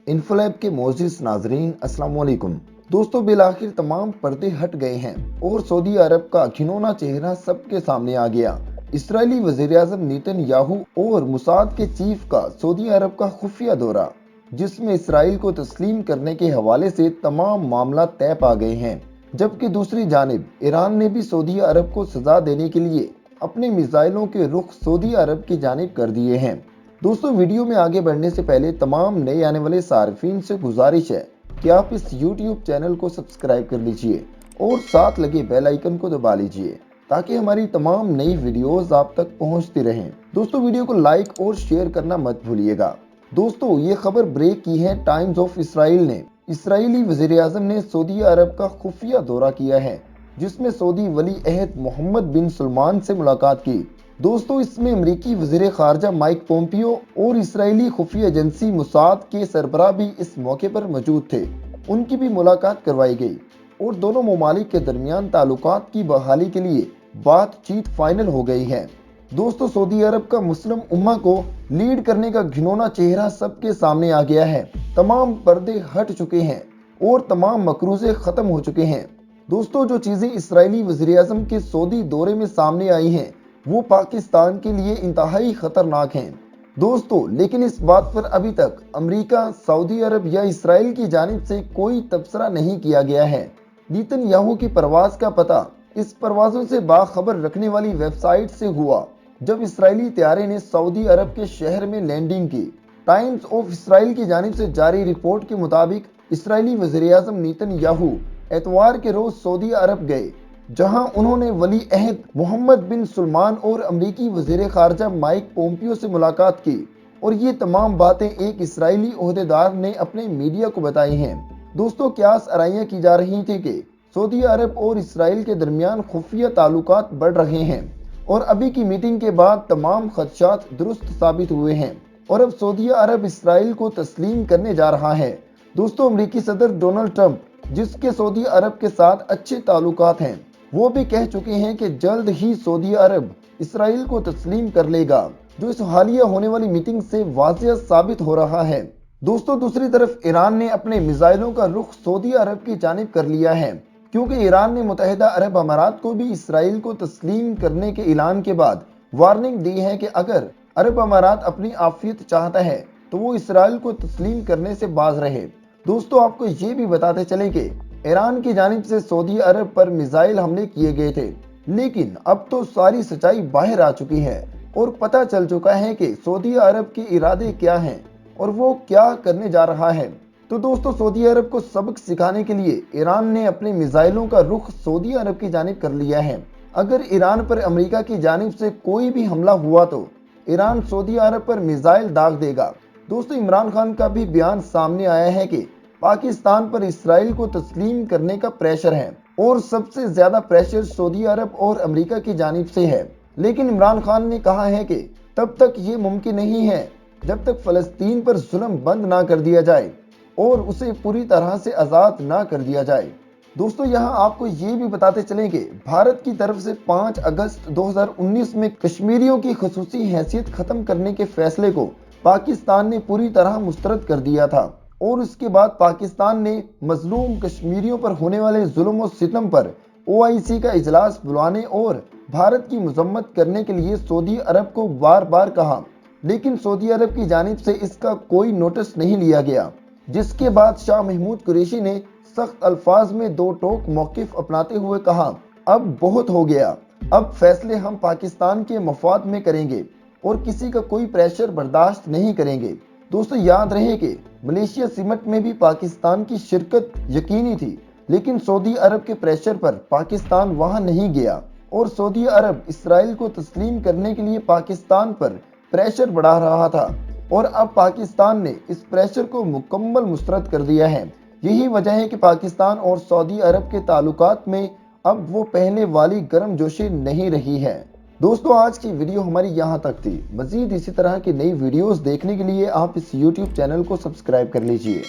इन्फोलैब के मोअज़्ज़िज़ नाज़रीन अस्सलाम वालेकुम। दोस्तों, बिलाखिर तमाम पर्दे हट गए हैं और सऊदी अरब का घिनौना चेहरा सबके सामने आ गया। इस्राएली वज़ीर-ए-आज़म नेतन्याहू और मोसाद के चीफ का सऊदी अरब का खुफिया दौरा, जिसमें इसराइल को तस्लीम करने के हवाले से तमाम मामला तय पा गए हैं। जबकि दूसरी जानिब ईरान ने भी सऊदी अरब को सजा देने के लिए अपने मिसाइलों के रुख सऊदी अरब की जानिब कर दिए हैं। दोस्तों, वीडियो में आगे बढ़ने से पहले तमाम नए आने वाले सार्फिन से गुजारिश है कि आप इस YouTube चैनल को सब्सक्राइब कर लीजिए और साथ लगे बेल आइकन को दबा लीजिए ताकि हमारी तमाम नई वीडियोस आप तक पहुंचती रहें। दोस्तों, वीडियो को लाइक और शेयर करना मत भूलिएगा। दोस्तों, ये खबर ब्रेक की है टाइम्स ऑफ इसराइल ने। इसराइली वज़ीर-ए-आज़म ने सऊदी अरब का खुफिया दौरा किया है, जिसमें सऊदी वली अहद मोहम्मद बिन सलमान से मुलाकात की। दोस्तों, इसमें अमेरिकी वज़ीर ख़ारजा माइक पोम्पियो और इसराइली खुफिया एजेंसी मोसाद के सरबराह भी इस मौके पर मौजूद थे। उनकी भी मुलाकात करवाई गई और दोनों ममालिक के दरमियान ताल्लुकात की बहाली के लिए बातचीत फाइनल हो गई है। दोस्तों, सऊदी अरब का मुस्लिम उम्मा को लीड करने का घिनौना चेहरा सबके सामने आ गया है। तमाम पर्दे हट चुके हैं और तमाम मकरूजे खत्म हो चुके हैं। दोस्तों, जो चीजें इसराइली वज़ीर-ए-आज़म के सऊदी दौरे में सामने आई हैं, वो पाकिस्तान के लिए इंतहाई खतरनाक हैं। दोस्तों, लेकिन इस बात पर अभी तक अमेरिका, सऊदी अरब या इसराइल की जानिब से कोई तबसरा नहीं किया गया है। नेतन्याहू की परवाज का पता इस परवाजों से बाखबर रखने वाली वेबसाइट से हुआ, जब इसराइली तैयारे ने सऊदी अरब के शहर में लैंडिंग की। टाइम्स ऑफ इसराइल की जानिब से जारी रिपोर्ट के मुताबिक इसराइली वज़ीर-ए-आज़म नेतन्याहू एतवार के रोज सऊदी अरब गए, जहां उन्होंने वली अहद मोहम्मद बिन सलमान और अमेरिकी वज़ीर ख़ारजा माइक पोम्पियो से मुलाकात की। और ये तमाम बातें एक इसराइली ओहदेदार ने अपने मीडिया को बताई हैं। दोस्तों, क्यास आराइयां की जा रही थी कि सऊदी अरब और इसराइल के दरमियान खुफिया ताल्लुकात बढ़ रहे हैं और अभी की मीटिंग के बाद तमाम खदशात दुरुस्त साबित हुए हैं और अब सऊदी अरब इसराइल को तस्लीम करने जा रहा है। दोस्तों, अमेरिकी सदर डोनाल्ड ट्रंप, जिसके सऊदी अरब के साथ अच्छे ताल्लुकात हैं, वो भी कह चुके हैं कि जल्द ही सऊदी अरब इसराइल को तस्लीम कर लेगा, जो इस हालिया होने वाली मीटिंग से वाज़ेह साबित हो रहा है। दोस्तों, दूसरी तरफ ईरान ने अपने मिसाइलों का रुख सऊदी अरब की जानिब कर लिया है, क्योंकि ईरान ने मुत्तहिदा अरब अमारात को भी इसराइल को तस्लीम करने के ऐलान के बाद वार्निंग दी है कि अगर अरब अमारात अपनी आफियत चाहता है तो वो इसराइल को तस्लीम करने से बाज रहे। दोस्तों, आपको ये भी बताते चलें कि ईरान की जानिब से सऊदी अरब पर मिसाइल हमले किए गए थे, लेकिन अब तो सारी सच्चाई बाहर आ चुकी है और पता चल चुका है कि सऊदी अरब के इरादे क्या हैं और वो क्या करने जा रहा है। तो दोस्तों, सऊदी अरब को सबक सिखाने के लिए ईरान ने अपने मिसाइलों का रुख सऊदी अरब की जानिब कर लिया है। अगर ईरान पर अमेरिका की जानिब से कोई भी हमला हुआ तो ईरान सऊदी अरब पर मिसाइल दाग देगा। दोस्तों, इमरान खान का भी बयान सामने आया है कि पाकिस्तान पर इसराइल को तस्लीम करने का प्रेशर है और सबसे ज्यादा प्रेशर सऊदी अरब और अमेरिका की जानिब से है। लेकिन इमरान खान ने कहा है कि तब तक ये मुमकिन नहीं है जब तक फ़लस्तीन पर जुल्म बंद ना कर दिया जाए और उसे पूरी तरह से आज़ाद ना कर दिया जाए। दोस्तों, यहाँ आपको ये भी बताते चलें कि भारत की तरफ से 5 अगस्त 2019 में कश्मीरियों की ख़ुसूसी हैसियत ख़त्म करने के फैसले को पाकिस्तान ने पूरी तरह मुस्तरद कर दिया था और उसके बाद पाकिस्तान ने मजलूम कश्मीरियों पर होने वाले जुल्म और सितम पर OIC का इजलास बुलाने और भारत की मजम्मत करने के लिए सऊदी अरब को बार बार कहा, लेकिन सऊदी अरब की जानिब से इसका कोई नोटिस नहीं लिया गया। जिसके बाद शाह महमूद कुरैशी ने सख्त अल्फाज में दो टोक मौक़िफ़ अपनाते हुए कहा, अब बहुत हो गया, अब फैसले हम पाकिस्तान के मफाद में करेंगे और किसी का कोई प्रेशर बर्दाश्त नहीं करेंगे। दोस्तों, याद रहे कि मलेशिया सिमट में भी पाकिस्तान की शिरकत यकीनी थी, लेकिन सऊदी अरब के प्रेशर पर पाकिस्तान वहां नहीं गया और सऊदी अरब इसराइल को तस्लीम करने के लिए पाकिस्तान पर प्रेशर बढ़ा रहा था और अब पाकिस्तान ने इस प्रेशर को मुकम्मल मुस्तरद कर दिया है। यही वजह है कि पाकिस्तान और सऊदी अरब के ताल्लुकात में अब वो पहले वाली गर्मजोशी नहीं रही है। दोस्तों, आज की वीडियो हमारी यहाँ तक थी। मज़ीद इसी तरह की नई वीडियोस देखने के लिए आप इस YouTube चैनल को सब्सक्राइब कर लीजिए।